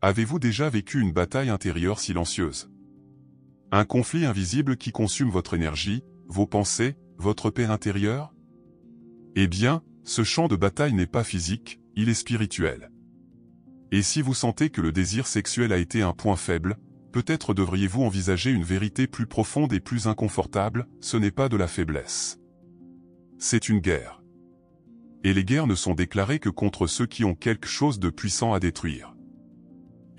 Avez-vous déjà vécu une bataille intérieure silencieuse? Un conflit invisible qui consume votre énergie, vos pensées, votre paix intérieure? Eh bien, ce champ de bataille n'est pas physique, il est spirituel. Et si vous sentez que le désir sexuel a été un point faible, peut-être devriez-vous envisager une vérité plus profonde et plus inconfortable, ce n'est pas de la faiblesse. C'est une guerre. Et les guerres ne sont déclarées que contre ceux qui ont quelque chose de puissant à détruire.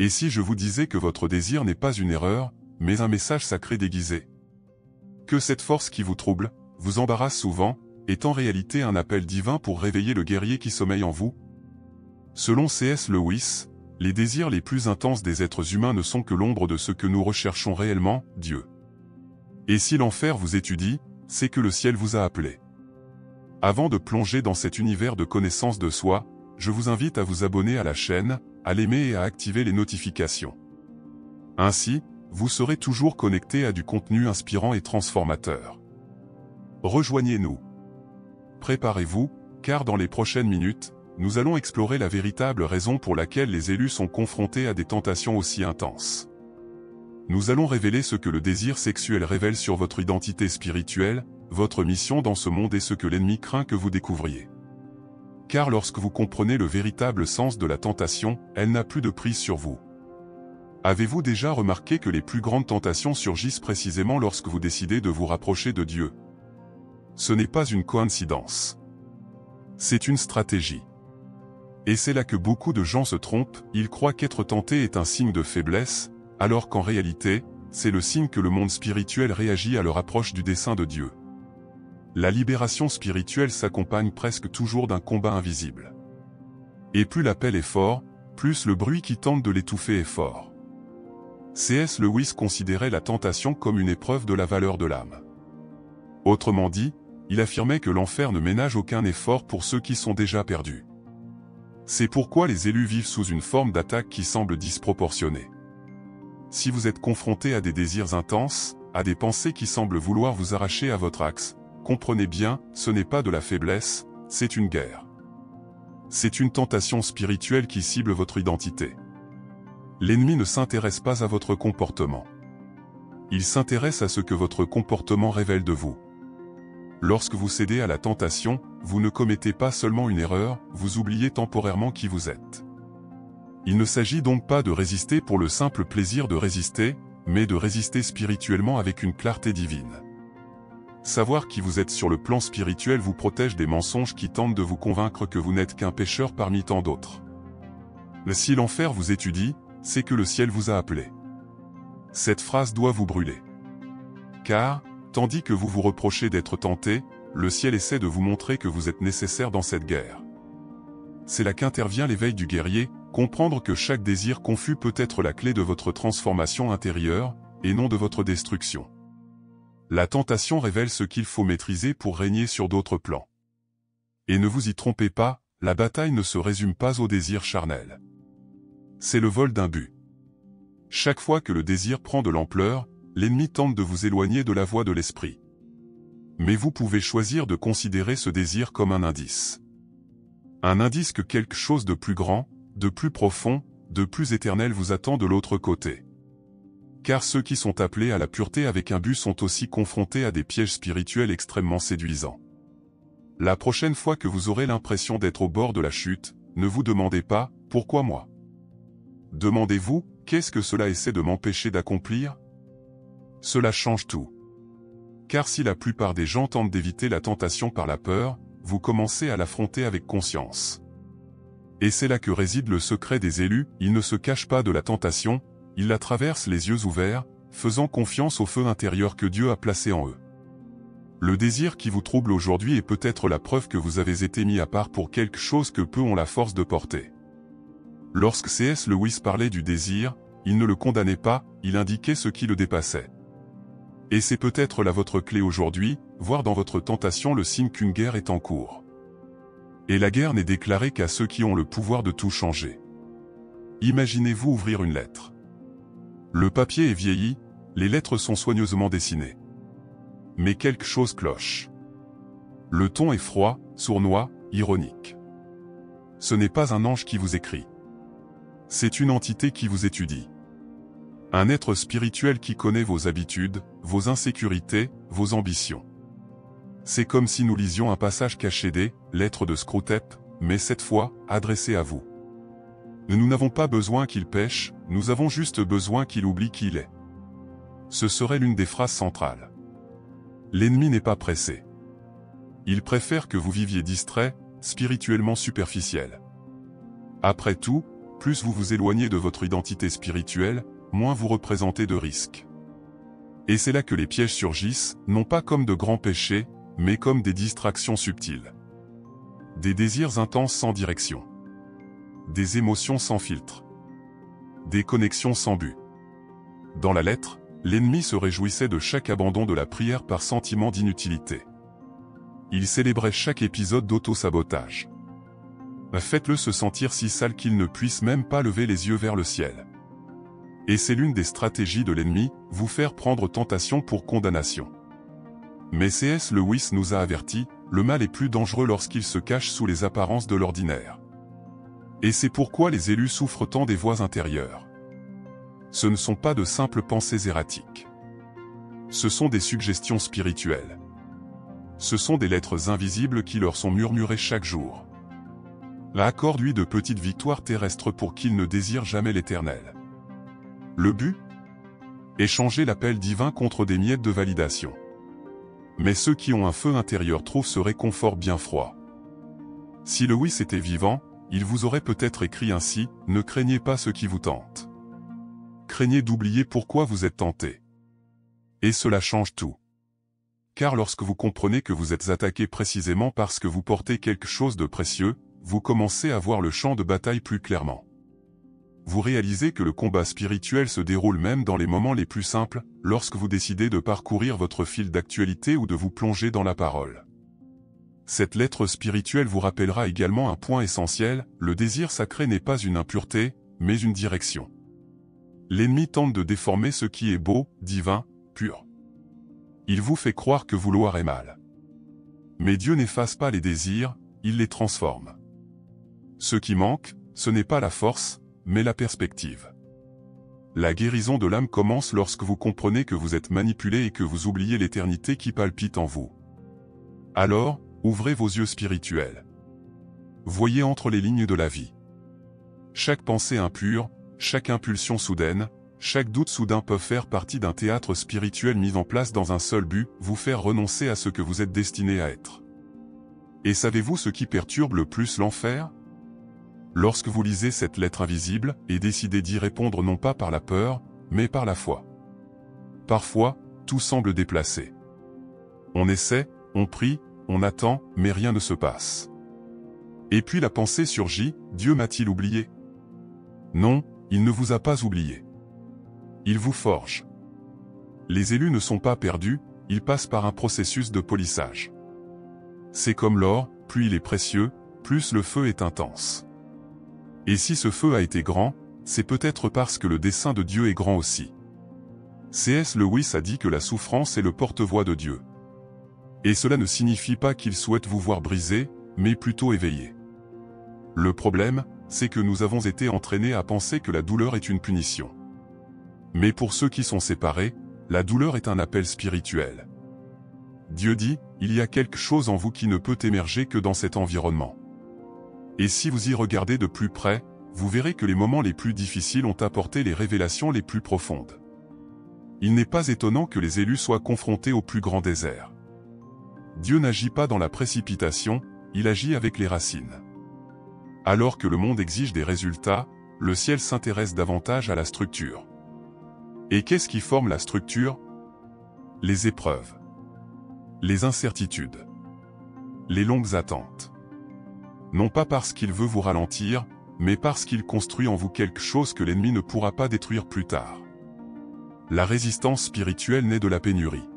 Et si je vous disais que votre désir n'est pas une erreur, mais un message sacré déguisé? Que cette force qui vous trouble, vous embarrasse souvent, est en réalité un appel divin pour réveiller le guerrier qui sommeille en vous? Selon C.S. Lewis, les désirs les plus intenses des êtres humains ne sont que l'ombre de ce que nous recherchons réellement, Dieu. Et si l'enfer vous étudie, c'est que le ciel vous a appelé. Avant de plonger dans cet univers de connaissance de soi, je vous invite à vous abonner à la chaîne, à l'aimer et à activer les notifications. Ainsi, vous serez toujours connecté à du contenu inspirant et transformateur. Rejoignez-nous. Préparez-vous, car dans les prochaines minutes, nous allons explorer la véritable raison pour laquelle les élus sont confrontés à des tentations aussi intenses. Nous allons révéler ce que le désir sexuel révèle sur votre identité spirituelle, votre mission dans ce monde et ce que l'ennemi craint que vous découvriez. Car lorsque vous comprenez le véritable sens de la tentation, elle n'a plus de prise sur vous. Avez-vous déjà remarqué que les plus grandes tentations surgissent précisément lorsque vous décidez de vous rapprocher de Dieu? Ce n'est pas une coïncidence. C'est une stratégie. Et c'est là que beaucoup de gens se trompent, ils croient qu'être tenté est un signe de faiblesse, alors qu'en réalité, c'est le signe que le monde spirituel réagit à leur approche du dessein de Dieu. La libération spirituelle s'accompagne presque toujours d'un combat invisible. Et plus l'appel est fort, plus le bruit qui tente de l'étouffer est fort. C.S. Lewis considérait la tentation comme une épreuve de la valeur de l'âme. Autrement dit, il affirmait que l'enfer ne ménage aucun effort pour ceux qui sont déjà perdus. C'est pourquoi les élus vivent sous une forme d'attaque qui semble disproportionnée. Si vous êtes confronté à des désirs intenses, à des pensées qui semblent vouloir vous arracher à votre axe, comprenez bien, ce n'est pas de la faiblesse, c'est une guerre. C'est une tentation spirituelle qui cible votre identité. L'ennemi ne s'intéresse pas à votre comportement. Il s'intéresse à ce que votre comportement révèle de vous. Lorsque vous cédez à la tentation, vous ne commettez pas seulement une erreur, vous oubliez temporairement qui vous êtes. Il ne s'agit donc pas de résister pour le simple plaisir de résister, mais de résister spirituellement avec une clarté divine. Savoir qui vous êtes sur le plan spirituel vous protège des mensonges qui tentent de vous convaincre que vous n'êtes qu'un pécheur parmi tant d'autres. Si l'enfer vous étudie, c'est que le ciel vous a appelé. Cette phrase doit vous brûler. Car, tandis que vous vous reprochez d'être tenté, le ciel essaie de vous montrer que vous êtes nécessaire dans cette guerre. C'est là qu'intervient l'éveil du guerrier, comprendre que chaque désir confus peut être la clé de votre transformation intérieure, et non de votre destruction. La tentation révèle ce qu'il faut maîtriser pour régner sur d'autres plans. Et ne vous y trompez pas, la bataille ne se résume pas au désir charnel. C'est le vol d'un but. Chaque fois que le désir prend de l'ampleur, l'ennemi tente de vous éloigner de la voie de l'esprit. Mais vous pouvez choisir de considérer ce désir comme un indice. Un indice que quelque chose de plus grand, de plus profond, de plus éternel vous attend de l'autre côté. Car ceux qui sont appelés à la pureté avec un but sont aussi confrontés à des pièges spirituels extrêmement séduisants. La prochaine fois que vous aurez l'impression d'être au bord de la chute, ne vous demandez pas « Pourquoi moi ?» Demandez-vous « Qu'est-ce que cela essaie de m'empêcher d'accomplir ?» Cela change tout. Car si la plupart des gens tentent d'éviter la tentation par la peur, vous commencez à l'affronter avec conscience. Et c'est là que réside le secret des élus, ils ne se cachent pas de la tentation, ils la traversent les yeux ouverts, faisant confiance au feu intérieur que Dieu a placé en eux. Le désir qui vous trouble aujourd'hui est peut-être la preuve que vous avez été mis à part pour quelque chose que peu ont la force de porter. Lorsque C.S. Lewis parlait du désir, il ne le condamnait pas, il indiquait ce qui le dépassait. Et c'est peut-être là votre clé aujourd'hui, voir dans votre tentation le signe qu'une guerre est en cours. Et la guerre n'est déclarée qu'à ceux qui ont le pouvoir de tout changer. Imaginez-vous ouvrir une lettre. Le papier est vieilli, les lettres sont soigneusement dessinées. Mais quelque chose cloche. Le ton est froid, sournois, ironique. Ce n'est pas un ange qui vous écrit. C'est une entité qui vous étudie. Un être spirituel qui connaît vos habitudes, vos insécurités, vos ambitions. C'est comme si nous lisions un passage caché des lettres de Screwtape, mais cette fois, adressé à vous. Nous n'avons pas besoin qu'il pêche, nous avons juste besoin qu'il oublie qui il est. Ce serait l'une des phrases centrales. L'ennemi n'est pas pressé. Il préfère que vous viviez distrait, spirituellement superficiel. Après tout, plus vous vous éloignez de votre identité spirituelle, moins vous représentez de risques. Et c'est là que les pièges surgissent, non pas comme de grands péchés, mais comme des distractions subtiles. Des désirs intenses sans direction. Des émotions sans filtre. Des connexions sans but. Dans la lettre, l'ennemi se réjouissait de chaque abandon de la prière par sentiment d'inutilité. Il célébrait chaque épisode d'auto-sabotage. Faites-le se sentir si sale qu'il ne puisse même pas lever les yeux vers le ciel. Et c'est l'une des stratégies de l'ennemi, vous faire prendre tentation pour condamnation. Mais C.S. Lewis nous a avertis, le mal est plus dangereux lorsqu'il se cache sous les apparences de l'ordinaire. Et c'est pourquoi les élus souffrent tant des voix intérieures. Ce ne sont pas de simples pensées erratiques. Ce sont des suggestions spirituelles. Ce sont des lettres invisibles qui leur sont murmurées chaque jour. Accorde-lui de petites victoires terrestres pour qu'il ne désire jamais l'éternel. Le but ? Échanger l'appel divin contre des miettes de validation. Mais ceux qui ont un feu intérieur trouvent ce réconfort bien froid. Si Lewis était vivant, il vous aurait peut-être écrit ainsi, « Ne craignez pas ce qui vous tente. Craignez d'oublier pourquoi vous êtes tenté. » Et cela change tout. Car lorsque vous comprenez que vous êtes attaqué précisément parce que vous portez quelque chose de précieux, vous commencez à voir le champ de bataille plus clairement. Vous réalisez que le combat spirituel se déroule même dans les moments les plus simples, lorsque vous décidez de parcourir votre fil d'actualité ou de vous plonger dans la parole. Cette lettre spirituelle vous rappellera également un point essentiel, le désir sacré n'est pas une impureté, mais une direction. L'ennemi tente de déformer ce qui est beau, divin, pur. Il vous fait croire que vouloir est mal. Mais Dieu n'efface pas les désirs, il les transforme. Ce qui manque, ce n'est pas la force, mais la perspective. La guérison de l'âme commence lorsque vous comprenez que vous êtes manipulé et que vous oubliez l'éternité qui palpite en vous. Alors, ouvrez vos yeux spirituels. Voyez entre les lignes de la vie. Chaque pensée impure, chaque impulsion soudaine, chaque doute soudain peuvent faire partie d'un théâtre spirituel mis en place dans un seul but, vous faire renoncer à ce que vous êtes destiné à être. Et savez-vous ce qui perturbe le plus l'enfer ? Lorsque vous lisez cette lettre invisible, et décidez d'y répondre non pas par la peur, mais par la foi. Parfois, tout semble déplacé. On essaie, on prie, on attend, mais rien ne se passe. Et puis la pensée surgit, Dieu m'a-t-il oublié ? Non, il ne vous a pas oublié. Il vous forge. Les élus ne sont pas perdus, ils passent par un processus de polissage. C'est comme l'or, plus il est précieux, plus le feu est intense. Et si ce feu a été grand, c'est peut-être parce que le dessein de Dieu est grand aussi. C.S. Lewis a dit que la souffrance est le porte-voix de Dieu. Et cela ne signifie pas qu'il souhaite vous voir brisé, mais plutôt éveillé. Le problème, c'est que nous avons été entraînés à penser que la douleur est une punition. Mais pour ceux qui sont séparés, la douleur est un appel spirituel. Dieu dit, il y a quelque chose en vous qui ne peut émerger que dans cet environnement. Et si vous y regardez de plus près, vous verrez que les moments les plus difficiles ont apporté les révélations les plus profondes. Il n'est pas étonnant que les élus soient confrontés au plus grand désert. Dieu n'agit pas dans la précipitation, il agit avec les racines. Alors que le monde exige des résultats, le ciel s'intéresse davantage à la structure. Et qu'est-ce qui forme la structure ? Les épreuves. Les incertitudes. Les longues attentes. Non pas parce qu'il veut vous ralentir, mais parce qu'il construit en vous quelque chose que l'ennemi ne pourra pas détruire plus tard. La résistance spirituelle naît de la pénurie.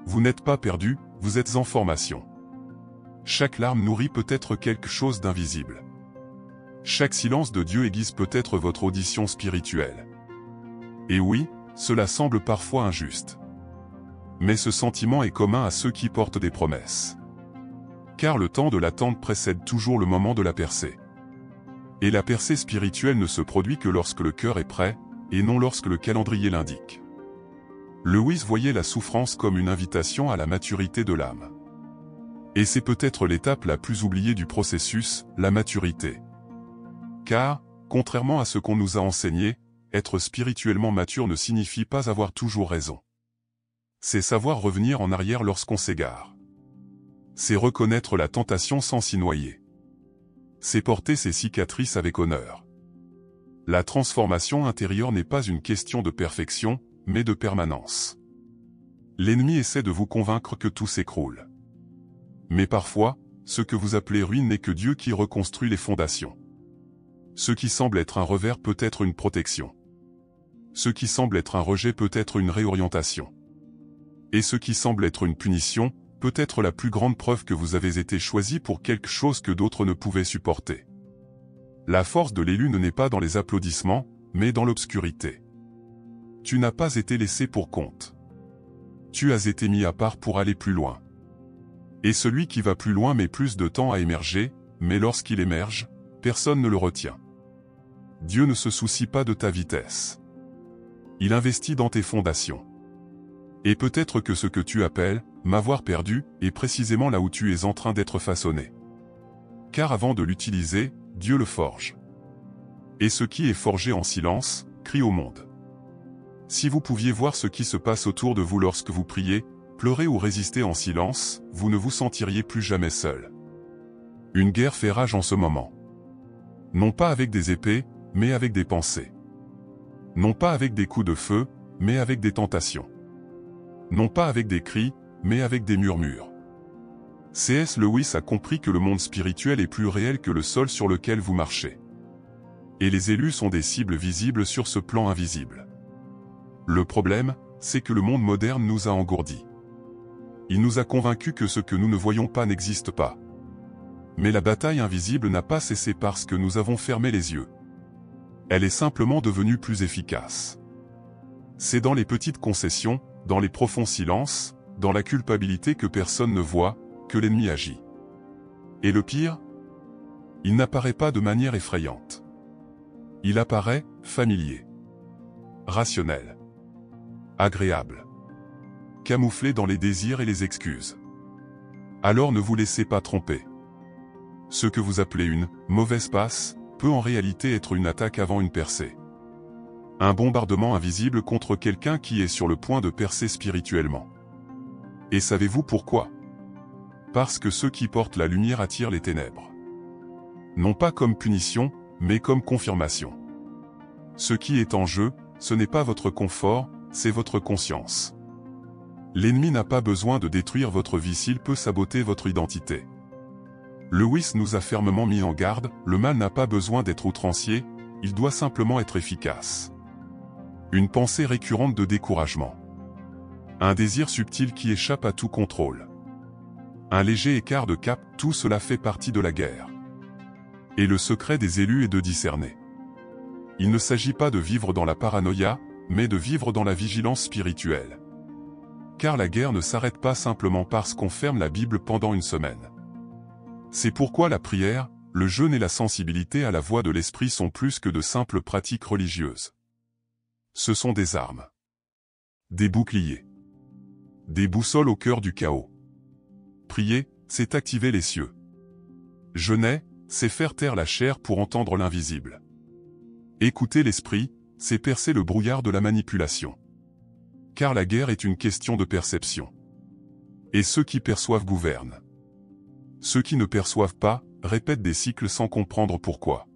Vous n'êtes pas perdu, vous êtes en formation. Chaque larme nourrit peut-être quelque chose d'invisible. Chaque silence de Dieu aiguise peut-être votre audition spirituelle. Et oui, cela semble parfois injuste. Mais ce sentiment est commun à ceux qui portent des promesses. Car le temps de l'attente précède toujours le moment de la percée. Et la percée spirituelle ne se produit que lorsque le cœur est prêt, et non lorsque le calendrier l'indique. Lewis voyait la souffrance comme une invitation à la maturité de l'âme. Et c'est peut-être l'étape la plus oubliée du processus, la maturité. Car, contrairement à ce qu'on nous a enseigné, être spirituellement mature ne signifie pas avoir toujours raison. C'est savoir revenir en arrière lorsqu'on s'égare. C'est reconnaître la tentation sans s'y noyer. C'est porter ses cicatrices avec honneur. La transformation intérieure n'est pas une question de perfection, mais de permanence. L'ennemi essaie de vous convaincre que tout s'écroule. Mais parfois, ce que vous appelez ruine n'est que Dieu qui reconstruit les fondations. Ce qui semble être un revers peut être une protection. Ce qui semble être un rejet peut être une réorientation. Et ce qui semble être une punition, peut être la plus grande preuve que vous avez été choisi pour quelque chose que d'autres ne pouvaient supporter. La force de l'élu n'est pas dans les applaudissements, mais dans l'obscurité. Tu n'as pas été laissé pour compte. Tu as été mis à part pour aller plus loin. Et celui qui va plus loin met plus de temps à émerger, mais lorsqu'il émerge, personne ne le retient. Dieu ne se soucie pas de ta vitesse. Il investit dans tes fondations. Et peut-être que ce que tu appelles « m'avoir perdu » est précisément là où tu es en train d'être façonné. Car avant de l'utiliser, Dieu le forge. Et ce qui est forgé en silence, crie au monde. Si vous pouviez voir ce qui se passe autour de vous lorsque vous priez, pleurez ou résistez en silence, vous ne vous sentiriez plus jamais seul. Une guerre fait rage en ce moment. Non pas avec des épées, mais avec des pensées. Non pas avec des coups de feu, mais avec des tentations. Non pas avec des cris, mais avec des murmures. C.S. Lewis a compris que le monde spirituel est plus réel que le sol sur lequel vous marchez. Et les élus sont des cibles visibles sur ce plan invisible. Le problème, c'est que le monde moderne nous a engourdis. Il nous a convaincus que ce que nous ne voyons pas n'existe pas. Mais la bataille invisible n'a pas cessé parce que nous avons fermé les yeux. Elle est simplement devenue plus efficace. C'est dans les petites concessions, dans les profonds silences, dans la culpabilité que personne ne voit, que l'ennemi agit. Et le pire? Il n'apparaît pas de manière effrayante. Il apparaît familier, rationnel, agréable, camouflé dans les désirs et les excuses. Alors ne vous laissez pas tromper. Ce que vous appelez une « mauvaise passe » peut en réalité être une attaque avant une percée. Un bombardement invisible contre quelqu'un qui est sur le point de percer spirituellement. Et savez-vous pourquoi? Parce que ceux qui portent la lumière attirent les ténèbres. Non pas comme punition, mais comme confirmation. Ce qui est en jeu, ce n'est pas votre confort, c'est votre conscience. L'ennemi n'a pas besoin de détruire votre vie s'il peut saboter votre identité. Lewis nous a fermement mis en garde, le mal n'a pas besoin d'être outrancier, il doit simplement être efficace. Une pensée récurrente de découragement. Un désir subtil qui échappe à tout contrôle. Un léger écart de cap, tout cela fait partie de la guerre. Et le secret des élus est de discerner. Il ne s'agit pas de vivre dans la paranoïa, mais de vivre dans la vigilance spirituelle. Car la guerre ne s'arrête pas simplement parce qu'on ferme la Bible pendant une semaine. C'est pourquoi la prière, le jeûne et la sensibilité à la voix de l'esprit sont plus que de simples pratiques religieuses. Ce sont des armes. Des boucliers. Des boussoles au cœur du chaos. Prier, c'est activer les cieux. Jeûner, c'est faire taire la chair pour entendre l'invisible. Écouter l'esprit, c'est percer le brouillard de la manipulation. Car la guerre est une question de perception. Et ceux qui perçoivent gouvernent. Ceux qui ne perçoivent pas, répètent des cycles sans comprendre pourquoi.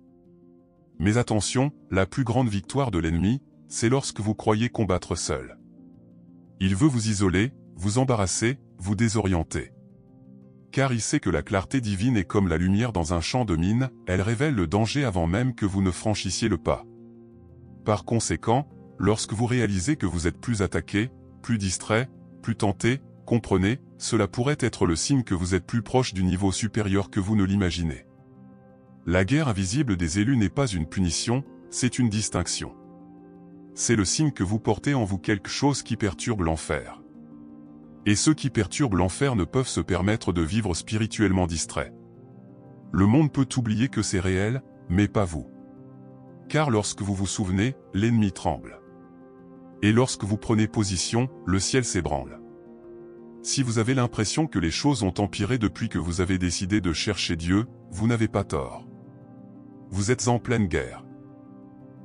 Mais attention, la plus grande victoire de l'ennemi, c'est lorsque vous croyez combattre seul. Il veut vous isoler, vous embarrasser, vous désorienter. Car il sait que la clarté divine est comme la lumière dans un champ de mine, elle révèle le danger avant même que vous ne franchissiez le pas. Par conséquent, lorsque vous réalisez que vous êtes plus attaqué, plus distrait, plus tenté, comprenez, cela pourrait être le signe que vous êtes plus proche du niveau supérieur que vous ne l'imaginez. La guerre invisible des élus n'est pas une punition, c'est une distinction. C'est le signe que vous portez en vous quelque chose qui perturbe l'enfer. Et ceux qui perturbent l'enfer ne peuvent se permettre de vivre spirituellement distraits. Le monde peut oublier que c'est réel, mais pas vous. Car lorsque vous vous souvenez, l'ennemi tremble. Et lorsque vous prenez position, le ciel s'ébranle. Si vous avez l'impression que les choses ont empiré depuis que vous avez décidé de chercher Dieu, vous n'avez pas tort. Vous êtes en pleine guerre.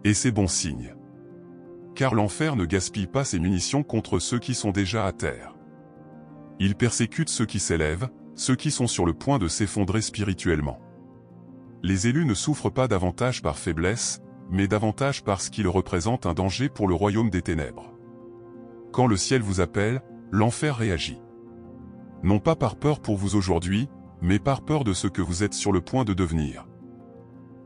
Et c'est bon signe. Car l'enfer ne gaspille pas ses munitions contre ceux qui sont déjà à terre. Il persécute ceux qui s'élèvent, ceux qui sont sur le point de s'effondrer spirituellement. Les élus ne souffrent pas davantage par faiblesse, mais davantage parce qu'ils représentent un danger pour le royaume des ténèbres. Quand le ciel vous appelle, l'enfer réagit. Non pas par peur pour vous aujourd'hui, mais par peur de ce que vous êtes sur le point de devenir.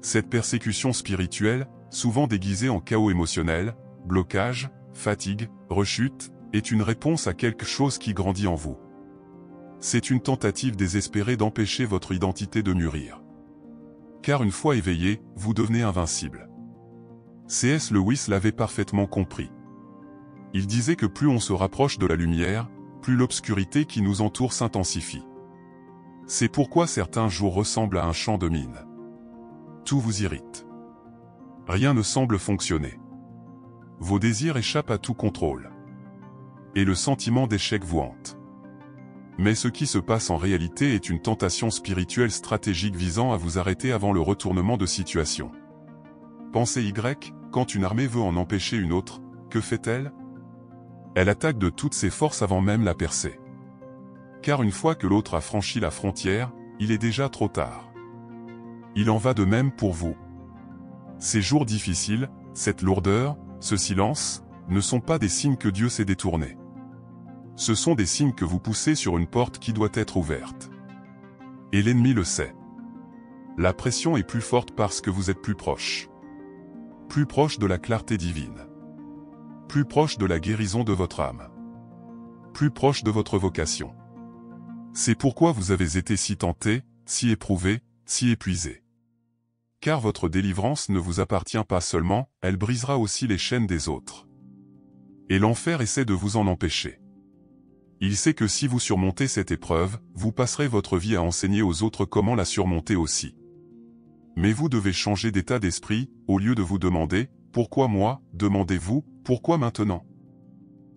Cette persécution spirituelle, souvent déguisée en chaos émotionnel, blocage, fatigue, rechute, est une réponse à quelque chose qui grandit en vous. C'est une tentative désespérée d'empêcher votre identité de mûrir. Car une fois éveillé, vous devenez invincible. C.S. Lewis l'avait parfaitement compris. Il disait que plus on se rapproche de la lumière, plus l'obscurité qui nous entoure s'intensifie. C'est pourquoi certains jours ressemblent à un champ de mine. Tout vous irrite. Rien ne semble fonctionner. Vos désirs échappent à tout contrôle. Et le sentiment d'échec vous hante. Mais ce qui se passe en réalité est une tentation spirituelle stratégique visant à vous arrêter avant le retournement de situation. Pensez Y, quand une armée veut en empêcher une autre, que fait-elle? Elle attaque de toutes ses forces avant même la percée. Car une fois que l'autre a franchi la frontière, il est déjà trop tard. Il en va de même pour vous. Ces jours difficiles, cette lourdeur, ce silence, ne sont pas des signes que Dieu s'est détourné. Ce sont des signes que vous poussez sur une porte qui doit être ouverte. Et l'ennemi le sait. La pression est plus forte parce que vous êtes plus proche. Plus proche de la clarté divine. Plus proche de la guérison de votre âme. Plus proche de votre vocation. C'est pourquoi vous avez été si tenté, si éprouvé, si épuisé. Car votre délivrance ne vous appartient pas seulement, elle brisera aussi les chaînes des autres. Et l'enfer essaie de vous en empêcher. Il sait que si vous surmontez cette épreuve, vous passerez votre vie à enseigner aux autres comment la surmonter aussi. Mais vous devez changer d'état d'esprit, au lieu de vous demander « Pourquoi moi ?» demandez-vous « Pourquoi maintenant ?»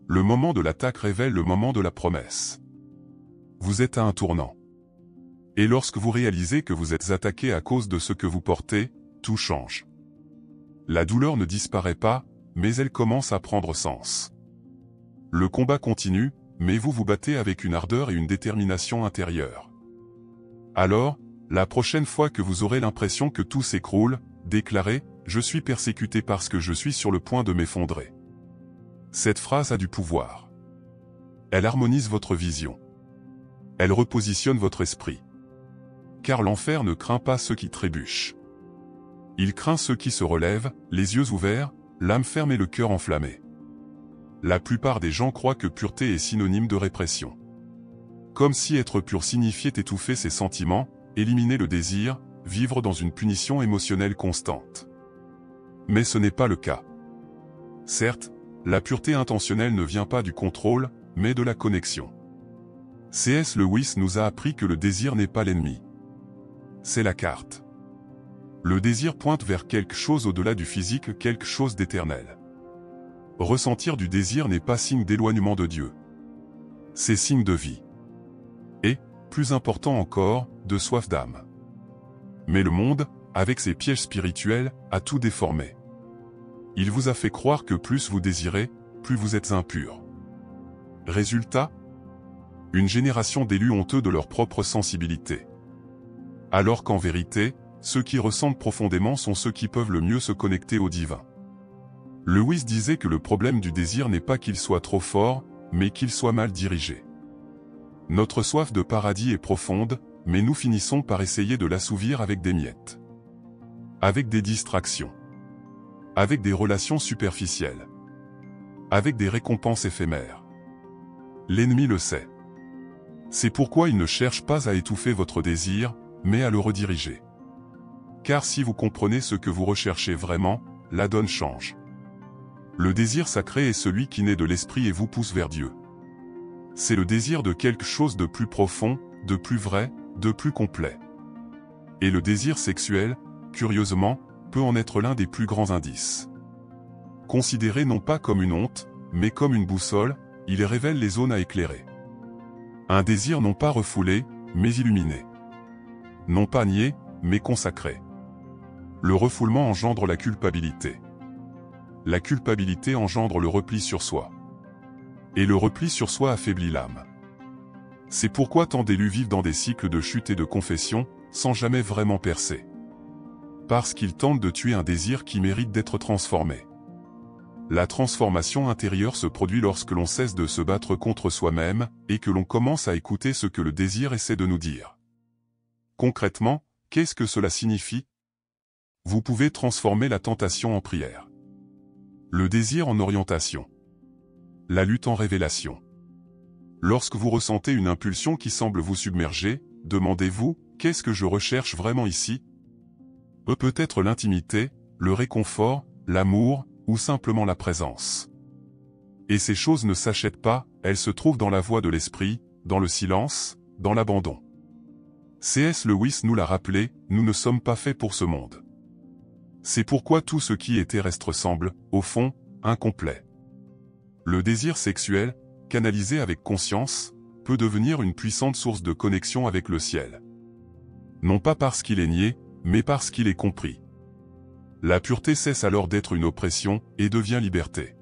Le moment de l'attaque révèle le moment de la promesse. Vous êtes à un tournant. Et lorsque vous réalisez que vous êtes attaqué à cause de ce que vous portez, tout change. La douleur ne disparaît pas, mais elle commence à prendre sens. Le combat continue, mais vous vous battez avec une ardeur et une détermination intérieure. Alors, la prochaine fois que vous aurez l'impression que tout s'écroule, déclarez « Je suis persécuté parce que je suis sur le point de m'effondrer ». Cette phrase a du pouvoir. Elle harmonise votre vision. Elle repositionne votre esprit. Car l'enfer ne craint pas ceux qui trébuchent. Il craint ceux qui se relèvent, les yeux ouverts, l'âme ferme et le cœur enflammé. La plupart des gens croient que pureté est synonyme de répression. Comme si être pur signifiait étouffer ses sentiments, éliminer le désir, vivre dans une punition émotionnelle constante. Mais ce n'est pas le cas. Certes, la pureté intentionnelle ne vient pas du contrôle, mais de la connexion. C.S. Lewis nous a appris que le désir n'est pas l'ennemi. C'est la carte. Le désir pointe vers quelque chose au-delà du physique, quelque chose d'éternel. Ressentir du désir n'est pas signe d'éloignement de Dieu. C'est signe de vie. Et, plus important encore, de soif d'âme. Mais le monde, avec ses pièges spirituels, a tout déformé. Il vous a fait croire que plus vous désirez, plus vous êtes impur. Résultat ? Une génération d'élus honteux de leur propre sensibilité. Alors qu'en vérité, ceux qui ressentent profondément sont ceux qui peuvent le mieux se connecter au divin. Lewis disait que le problème du désir n'est pas qu'il soit trop fort, mais qu'il soit mal dirigé. Notre soif de paradis est profonde, mais nous finissons par essayer de l'assouvir avec des miettes. Avec des distractions. Avec des relations superficielles. Avec des récompenses éphémères. L'ennemi le sait. C'est pourquoi il ne cherche pas à étouffer votre désir, mais à le rediriger. Car si vous comprenez ce que vous recherchez vraiment, la donne change. Le désir sacré est celui qui naît de l'esprit et vous pousse vers Dieu. C'est le désir de quelque chose de plus profond, de plus vrai, de plus complet. Et le désir sexuel, curieusement, peut en être l'un des plus grands indices. Considéré non pas comme une honte, mais comme une boussole, il révèle les zones à éclairer. Un désir non pas refoulé, mais illuminé. Non pas nié, mais consacré. Le refoulement engendre la culpabilité. La culpabilité engendre le repli sur soi. Et le repli sur soi affaiblit l'âme. C'est pourquoi tant d'élus vivent dans des cycles de chute et de confession, sans jamais vraiment percer. Parce qu'ils tentent de tuer un désir qui mérite d'être transformé. La transformation intérieure se produit lorsque l'on cesse de se battre contre soi-même, et que l'on commence à écouter ce que le désir essaie de nous dire. Concrètement, qu'est-ce que cela signifie? Vous pouvez transformer la tentation en prière. Le désir en orientation. La lutte en révélation. Lorsque vous ressentez une impulsion qui semble vous submerger, demandez-vous, qu'est-ce que je recherche vraiment ici? Peut-être l'intimité, le réconfort, l'amour, ou simplement la présence. Et ces choses ne s'achètent pas, elles se trouvent dans la voie de l'esprit, dans le silence, dans l'abandon. C.S. Lewis nous l'a rappelé, nous ne sommes pas faits pour ce monde. C'est pourquoi tout ce qui est terrestre semble, au fond, incomplet. Le désir sexuel, canalisé avec conscience, peut devenir une puissante source de connexion avec le ciel. Non pas parce qu'il est nié, mais parce qu'il est compris. La pureté cesse alors d'être une oppression, et devient liberté.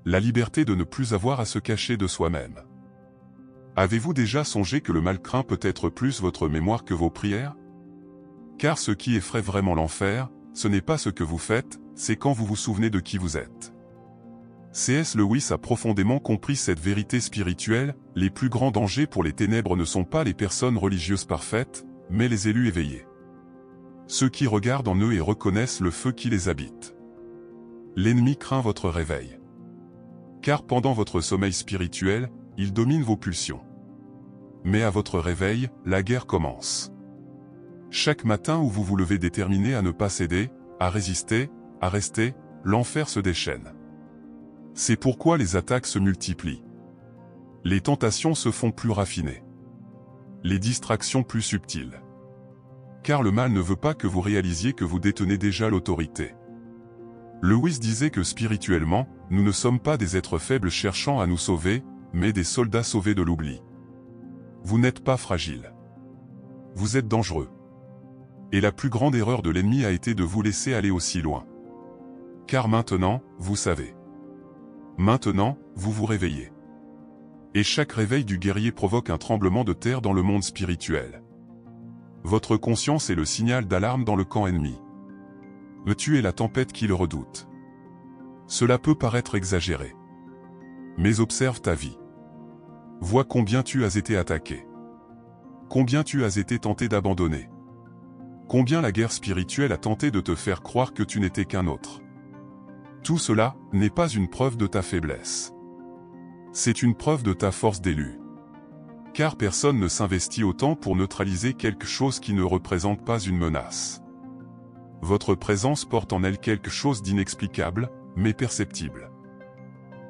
La liberté de ne plus avoir à se cacher de soi-même. Avez-vous déjà songé que le mal craint peut être plus votre mémoire que vos prières? Car ce qui effraie vraiment l'enfer, ce n'est pas ce que vous faites, c'est quand vous vous souvenez de qui vous êtes. C.S. Lewis a profondément compris cette vérité spirituelle, les plus grands dangers pour les ténèbres ne sont pas les personnes religieuses parfaites, mais les élus éveillés. Ceux qui regardent en eux et reconnaissent le feu qui les habite. L'ennemi craint votre réveil. Car pendant votre sommeil spirituel, il domine vos pulsions. Mais à votre réveil, la guerre commence. Chaque matin où vous vous levez déterminé à ne pas céder, à résister, à rester, l'enfer se déchaîne. C'est pourquoi les attaques se multiplient. Les tentations se font plus raffinées. Les distractions plus subtiles. Car le mal ne veut pas que vous réalisiez que vous détenez déjà l'autorité. Lewis disait que spirituellement, nous ne sommes pas des êtres faibles cherchant à nous sauver, mais des soldats sauvés de l'oubli. Vous n'êtes pas fragile. Vous êtes dangereux. Et la plus grande erreur de l'ennemi a été de vous laisser aller aussi loin. Car maintenant, vous savez. Maintenant, vous vous réveillez. Et chaque réveil du guerrier provoque un tremblement de terre dans le monde spirituel. Votre conscience est le signal d'alarme dans le camp ennemi. Tu es la tempête qu'il redoute. Cela peut paraître exagéré. Mais observe ta vie. Vois combien tu as été attaqué. Combien tu as été tenté d'abandonner. Combien la guerre spirituelle a tenté de te faire croire que tu n'étais qu'un autre. Tout cela n'est pas une preuve de ta faiblesse. C'est une preuve de ta force d'élu. Car personne ne s'investit autant pour neutraliser quelque chose qui ne représente pas une menace. Votre présence porte en elle quelque chose d'inexplicable, mais perceptible.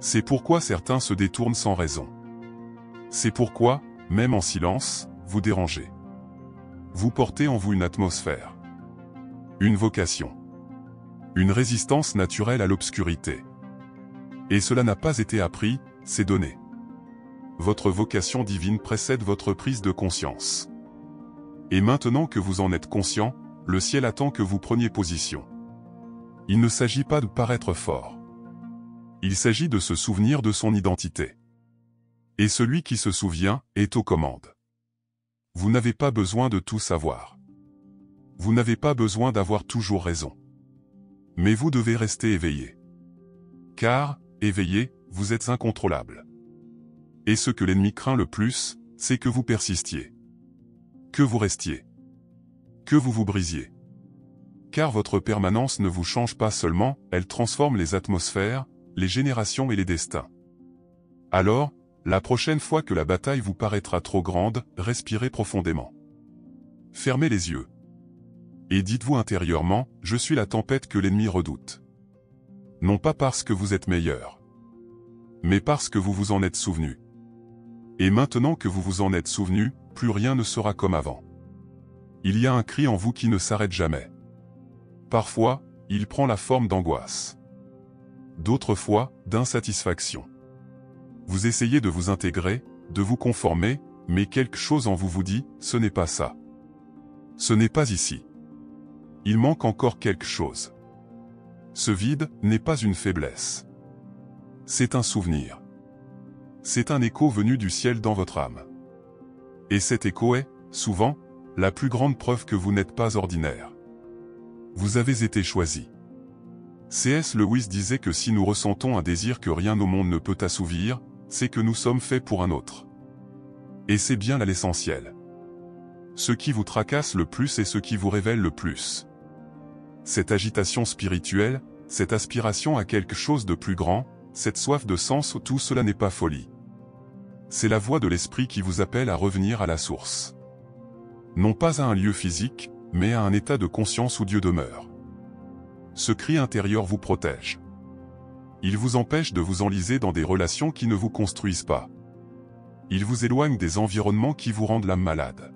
C'est pourquoi certains se détournent sans raison. C'est pourquoi, même en silence, vous dérangez. Vous portez en vous une atmosphère. Une vocation. Une résistance naturelle à l'obscurité. Et cela n'a pas été appris, c'est donné. Votre vocation divine précède votre prise de conscience. Et maintenant que vous en êtes conscient, le ciel attend que vous preniez position. Il ne s'agit pas de paraître fort. Il s'agit de se souvenir de son identité. Et celui qui se souvient est aux commandes. Vous n'avez pas besoin de tout savoir. Vous n'avez pas besoin d'avoir toujours raison. Mais vous devez rester éveillé. Car, éveillé, vous êtes incontrôlable. Et ce que l'ennemi craint le plus, c'est que vous persistiez. Que vous restiez. Que vous vous brisiez. Car votre permanence ne vous change pas seulement, elle transforme les atmosphères, les générations et les destins. Alors, la prochaine fois que la bataille vous paraîtra trop grande, respirez profondément. Fermez les yeux. Et dites-vous intérieurement, je suis la tempête que l'ennemi redoute. Non pas parce que vous êtes meilleur, mais parce que vous vous en êtes souvenu. Et maintenant que vous vous en êtes souvenu, plus rien ne sera comme avant. Il y a un cri en vous qui ne s'arrête jamais. Parfois, il prend la forme d'angoisse. D'autres fois, d'insatisfaction. Vous essayez de vous intégrer, de vous conformer, mais quelque chose en vous vous dit, ce n'est pas ça. Ce n'est pas ici. Il manque encore quelque chose. Ce vide n'est pas une faiblesse. C'est un souvenir. C'est un écho venu du ciel dans votre âme. Et cet écho est, souvent, la plus grande preuve que vous n'êtes pas ordinaire. Vous avez été choisi. C.S. Lewis disait que si nous ressentons un désir que rien au monde ne peut assouvir, c'est que nous sommes faits pour un autre. Et c'est bien là l'essentiel. Ce qui vous tracasse le plus est ce qui vous révèle le plus. Cette agitation spirituelle, cette aspiration à quelque chose de plus grand, cette soif de sens, tout cela n'est pas folie. C'est la voix de l'esprit qui vous appelle à revenir à la source. Non pas à un lieu physique, mais à un état de conscience où Dieu demeure. Ce cri intérieur vous protège. Il vous empêche de vous enliser dans des relations qui ne vous construisent pas. Il vous éloigne des environnements qui vous rendent l'âme malade.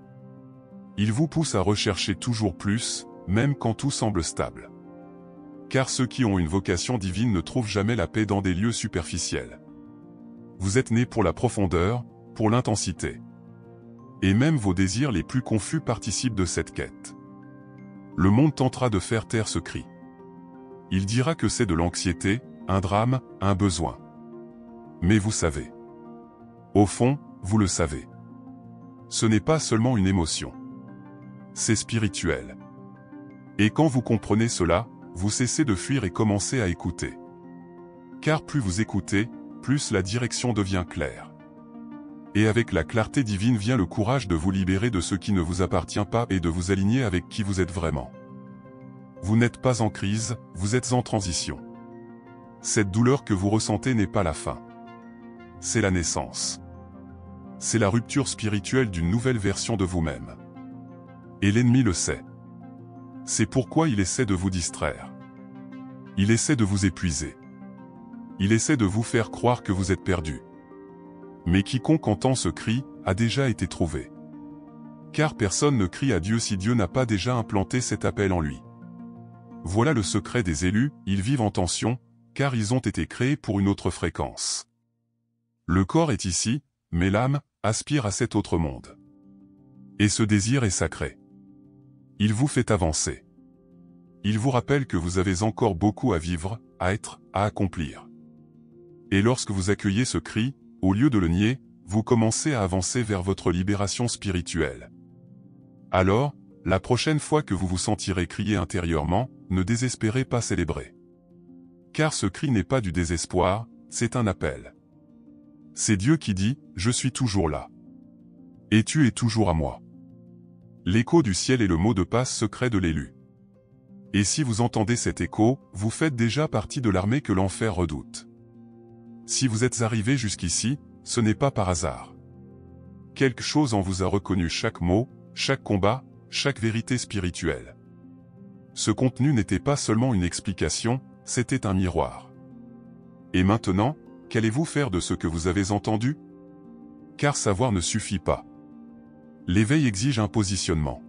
Il vous pousse à rechercher toujours plus, même quand tout semble stable. Car ceux qui ont une vocation divine ne trouvent jamais la paix dans des lieux superficiels. Vous êtes nés pour la profondeur, pour l'intensité. Et même vos désirs les plus confus participent de cette quête. Le monde tentera de faire taire ce cri. Il dira que c'est de l'anxiété, un drame, un besoin. Mais vous savez. Au fond, vous le savez. Ce n'est pas seulement une émotion. C'est spirituel. Et quand vous comprenez cela, vous cessez de fuir et commencez à écouter. Car plus vous écoutez, plus la direction devient claire. Et avec la clarté divine vient le courage de vous libérer de ce qui ne vous appartient pas et de vous aligner avec qui vous êtes vraiment. Vous n'êtes pas en crise, vous êtes en transition. Cette douleur que vous ressentez n'est pas la fin. C'est la naissance. C'est la rupture spirituelle d'une nouvelle version de vous-même. Et l'ennemi le sait. C'est pourquoi il essaie de vous distraire. Il essaie de vous épuiser. Il essaie de vous faire croire que vous êtes perdu. Mais quiconque entend ce cri, a déjà été trouvé. Car personne ne crie à Dieu si Dieu n'a pas déjà implanté cet appel en lui. Voilà le secret des élus, ils vivent en tension, car ils ont été créés pour une autre fréquence. Le corps est ici, mais l'âme aspire à cet autre monde. Et ce désir est sacré. Il vous fait avancer. Il vous rappelle que vous avez encore beaucoup à vivre, à être, à accomplir. Et lorsque vous accueillez ce cri, au lieu de le nier, vous commencez à avancer vers votre libération spirituelle. Alors, la prochaine fois que vous vous sentirez crier intérieurement, ne désespérez pas célébrer. Car ce cri n'est pas du désespoir, c'est un appel. C'est Dieu qui dit, « Je suis toujours là. Et tu es toujours à moi. » L'écho du ciel est le mot de passe secret de l'élu. Et si vous entendez cet écho, vous faites déjà partie de l'armée que l'enfer redoute. Si vous êtes arrivé jusqu'ici, ce n'est pas par hasard. Quelque chose en vous a reconnu chaque mot, chaque combat, chaque vérité spirituelle. Ce contenu n'était pas seulement une explication, c'était un miroir. Et maintenant, qu'allez-vous faire de ce que vous avez entendu? Car savoir ne suffit pas. L'éveil exige un positionnement.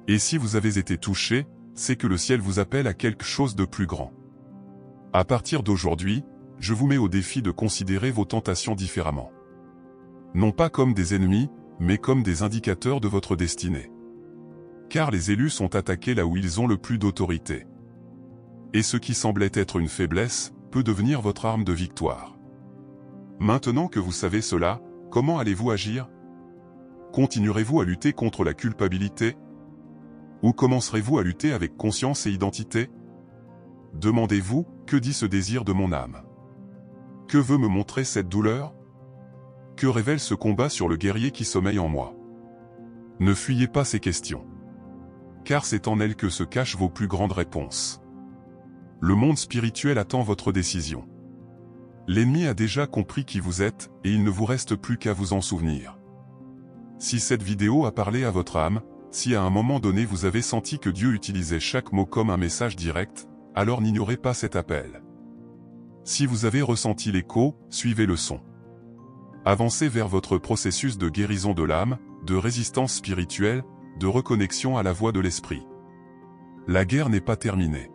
Et si vous avez été touché, c'est que le ciel vous appelle à quelque chose de plus grand. À partir d'aujourd'hui, je vous mets au défi de considérer vos tentations différemment. Non pas comme des ennemis, mais comme des indicateurs de votre destinée. Car les élus sont attaqués là où ils ont le plus d'autorité. Et ce qui semblait être une faiblesse, peut devenir votre arme de victoire. Maintenant que vous savez cela, comment allez-vous agir? Continuerez-vous à lutter contre la culpabilité? Ou commencerez-vous à lutter avec conscience et identité? Demandez-vous, que dit ce désir de mon âme? Que veut me montrer cette douleur? Que révèle ce combat sur le guerrier qui sommeille en moi? Ne fuyez pas ces questions. Car c'est en elles que se cachent vos plus grandes réponses. Le monde spirituel attend votre décision. L'ennemi a déjà compris qui vous êtes, et il ne vous reste plus qu'à vous en souvenir. Si cette vidéo a parlé à votre âme, si à un moment donné vous avez senti que Dieu utilisait chaque mot comme un message direct, alors n'ignorez pas cet appel. Si vous avez ressenti l'écho, suivez le son. Avancez vers votre processus de guérison de l'âme, de résistance spirituelle, de reconnexion à la voix de l'esprit. La guerre n'est pas terminée.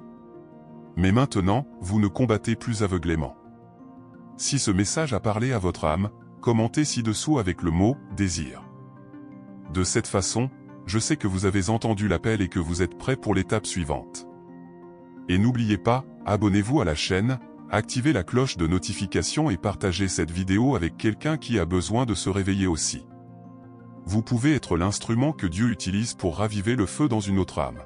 Mais maintenant, vous ne combattez plus aveuglément. Si ce message a parlé à votre âme, commentez ci-dessous avec le mot « désir ». De cette façon, je sais que vous avez entendu l'appel et que vous êtes prêt pour l'étape suivante. Et n'oubliez pas, abonnez-vous à la chaîne, activez la cloche de notification et partagez cette vidéo avec quelqu'un qui a besoin de se réveiller aussi. Vous pouvez être l'instrument que Dieu utilise pour raviver le feu dans une autre âme.